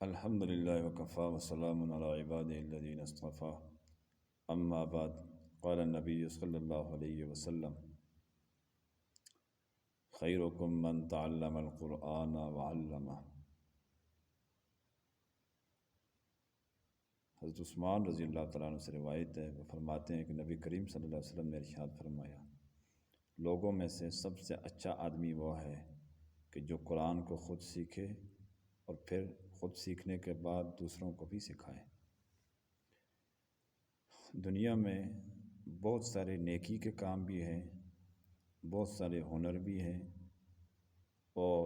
الحمد لله وكفى وسلام على عباده الذين اصطفى أما بعد قال النبي صلى الله عليه وسلم خيركم من تعلم القرآن وعلمه۔ حضرت عثمان رضی اللہ تعالیٰ عنہ سے روایت ہے، وہ فرماتے ہیں کہ نبی کریم صلی اللہ علیہ وسلم نے ارشاد فرمایا، لوگوں میں سے سب سے اچھا آدمی وہ ہے کہ جو قرآن کو خود سیکھے اور پھر خود سیکھنے کے بعد دوسروں کو بھی سکھائے۔ دنیا میں بہت سارے نیکی کے کام بھی ہیں، بہت سارے ہنر بھی ہیں اور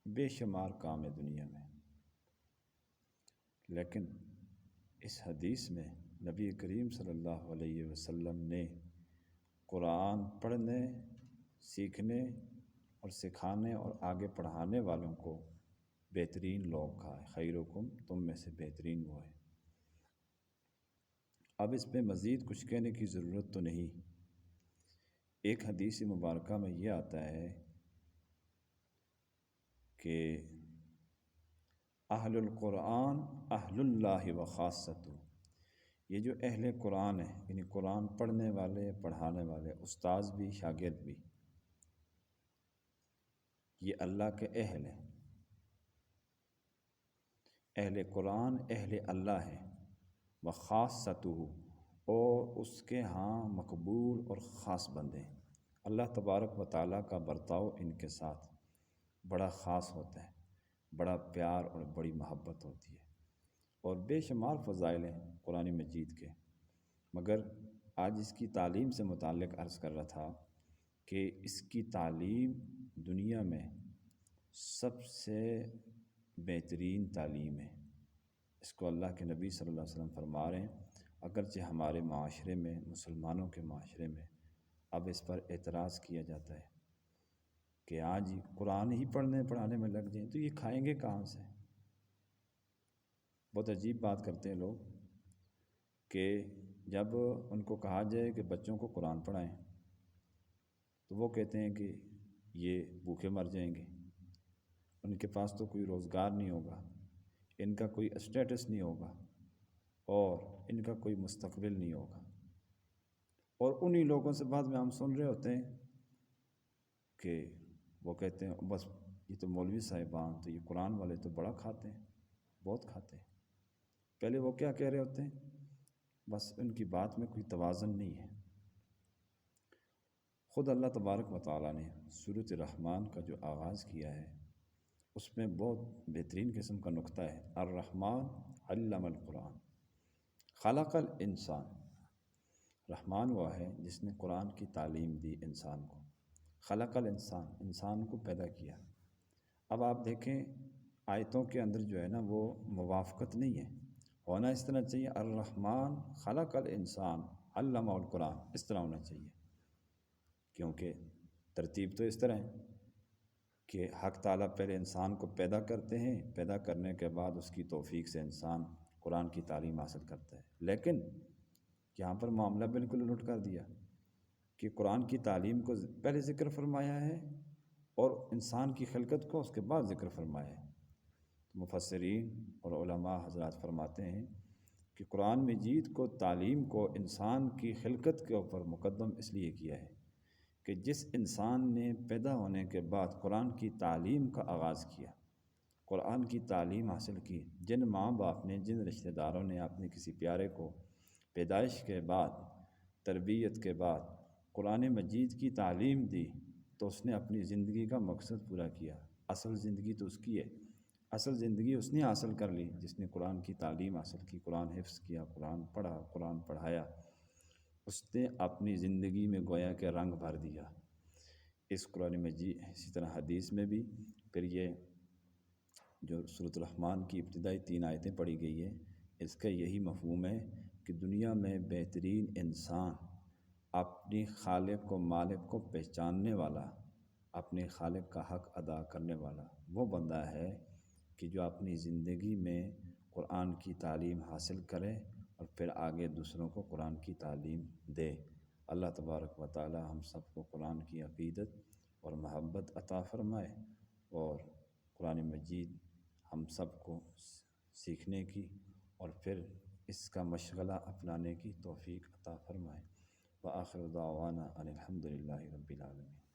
بے شمار کام ہے دنیا میں، لیکن اس حدیث میں نبی کریم صلی اللہ علیہ وسلم نے قرآن پڑھنے، سیکھنے اور سکھانے اور آگے پڑھانے والوں کو بہترین لوگ کہا ہے۔ خیرکم، تم میں سے بہترین وہ ہے۔ اب اس پہ مزید کچھ کہنے کی ضرورت تو نہیں۔ ایک حدیث مبارکہ میں یہ آتا ہے کہ اہل القرآن اہل اللہ و خاصتہ، یہ جو اہل قرآن ہے، یعنی قرآن پڑھنے والے، پڑھانے والے، استاذ بھی، شاگرد بھی، یہ اللہ کے اہل ہیں۔ اہل قرآن اہل اللہ ہے، و خاصتہ، اور اس کے ہاں مقبول اور خاص بندے ہیں۔ اللہ تبارک و تعالیٰ کا برتاؤ ان کے ساتھ بڑا خاص ہوتا ہے، بڑا پیار اور بڑی محبت ہوتی ہے، اور بے شمار فضائل ہیں قرآن مجید کے۔ مگر آج اس کی تعلیم سے متعلق عرض کر رہا تھا کہ اس کی تعلیم دنیا میں سب سے بہترین تعلیم ہے۔ اس کو اللہ کے نبی صلی اللہ علیہ وسلم فرما رہے ہیں، اگرچہ ہمارے معاشرے میں، مسلمانوں کے معاشرے میں اب اس پر اعتراض کیا جاتا ہے کہ آج قرآن ہی پڑھنے پڑھانے میں لگ جائیں تو یہ کھائیں گے کہاں سے؟ بہت عجیب بات کرتے ہیں لوگ کہ جب ان کو کہا جائے کہ بچوں کو قرآن پڑھائیں تو وہ کہتے ہیں کہ یہ بھوکے مر جائیں گے، ان کے پاس تو کوئی روزگار نہیں ہوگا، ان کا کوئی اسٹیٹس نہیں ہوگا اور ان کا کوئی مستقبل نہیں ہوگا۔ اور انہی لوگوں سے بعد میں ہم سن رہے ہوتے ہیں کہ وہ کہتے ہیں بس یہ تو مولوی صاحبان، تو یہ قرآن والے تو بڑا کھاتے ہیں، بہت کھاتے ہیں۔ پہلے وہ کیا کہہ رہے ہوتے ہیں؟ بس ان کی بات میں کوئی توازن نہیں ہے۔ خود اللہ تبارک و تعالیٰ نے سورۃ الرحمن کا جو آغاز کیا ہے اس میں بہت بہترین قسم کا نقطہ ہے، الرحمن علم القرآن خلق الانسان۔ رحمان وہ ہے جس نے قرآن کی تعلیم دی انسان کو، خلق الانسان، انسان کو پیدا کیا۔ اب آپ دیکھیں آیتوں کے اندر جو ہے نا وہ موافقت نہیں ہے، ہونا اس طرح چاہیے الرحمن خلق الانسان علمہ القرآن، اس طرح ہونا چاہیے، کیونکہ ترتیب تو اس طرح ہے کہ حق تعالیٰ پہلے انسان کو پیدا کرتے ہیں، پیدا کرنے کے بعد اس کی توفیق سے انسان قرآن کی تعلیم حاصل کرتا ہے۔ لیکن یہاں پر معاملہ بالکل الٹ کر دیا کہ قرآن کی تعلیم کو پہلے ذکر فرمایا ہے اور انسان کی خلقت کو اس کے بعد ذکر فرمایا ہے۔ مفسرین اور علماء حضرات فرماتے ہیں کہ قرآن مجید کو، تعلیم کو انسان کی خلقت کے اوپر مقدم اس لیے کیا ہے کہ جس انسان نے پیدا ہونے کے بعد قرآن کی تعلیم کا آغاز کیا، قرآن کی تعلیم حاصل کی، جن ماں باپ نے، جن رشتہ داروں نے اپنے کسی پیارے کو پیدائش کے بعد، تربیت کے بعد قرآن مجید کی تعلیم دی تو اس نے اپنی زندگی کا مقصد پورا کیا۔ اصل زندگی تو اس کی ہے، اصل زندگی اس نے حاصل کر لی جس نے قرآن کی تعلیم حاصل کی، قرآن حفظ کیا، قرآن پڑھا، قرآن پڑھایا، اس نے اپنی زندگی میں گویا کہ رنگ بھر دیا اس قرآن مجید۔ اسی طرح حدیث میں بھی پھر یہ جو سورۃ الرحمن کی ابتدائی 3 آیتیں پڑھی گئی ہیں، اس کا یہی مفہوم ہے کہ دنیا میں بہترین انسان اپنی خالق و مالک کو پہچاننے والا، اپنے خالق کا حق ادا کرنے والا وہ بندہ ہے کہ جو اپنی زندگی میں قرآن کی تعلیم حاصل کرے اور پھر آگے دوسروں کو قرآن کی تعلیم دے۔ اللہ تبارک و تعالی ہم سب کو قرآن کی عقیدت اور محبت عطا فرمائے اور قرآن مجید ہم سب کو سیکھنے کی اور پھر اس کا مشغلہ اپنانے کی توفیق عطا فرمائے۔ وآخر دعوانا ان الحمد للہ رب العالمین۔